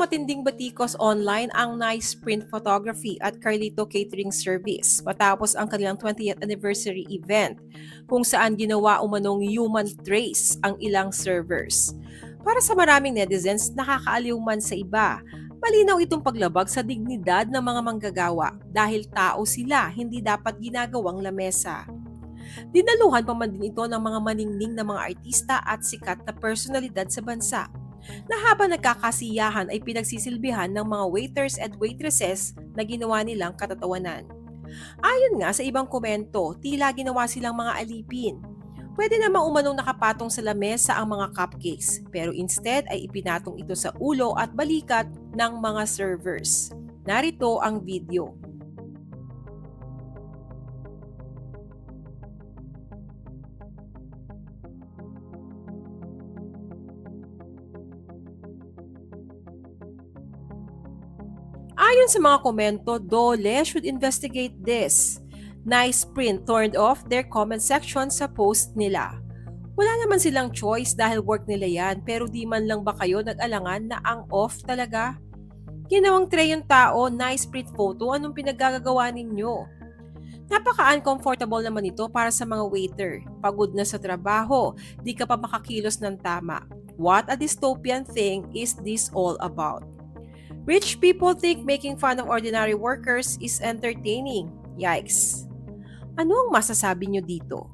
matinding batikos online ang Nice Print Photography at Carlito Catering Service matapos ang kanilang 20th anniversary event kung saan ginawa umanong human trace ang ilang servers. Para sa maraming netizens, nakakaaliw man sa iba. Malinaw itong paglabag sa dignidad ng mga manggagawa dahil tao sila, hindi dapat ginagawang lamesa. Dinaluhan pa man din ito ng mga maningning na mga artista at sikat na personalidad sa bansa na habang nagkakasiyahan ay pinagsisilbihan ng mga waiters at waitresses na ginawa nilang katatawanan. Ayon nga sa ibang komento, tila ginawa silang mga alipin. Pwede namang umanong nakapatong sa lamesa ang mga cupcakes, pero instead ay ipinatong ito sa ulo at balikat ng mga servers. Narito ang video. Ayon sa mga komento, Dole should investigate this. Nice Print turned off their comment section sa post nila. Wala naman silang choice dahil work nila yan, pero di man lang ba kayo nag-alangan na ang off talaga? Ginawang tray yung tao, nice print photo, anong pinagagagawa ninyo? Napaka-uncomfortable naman ito para sa mga waiter. Pagod na sa trabaho, di ka pa makakilos ng tama. What a dystopian thing is this all about? Rich people think making fun of ordinary workers is entertaining. Yikes! Ano ang masasabi nyo dito?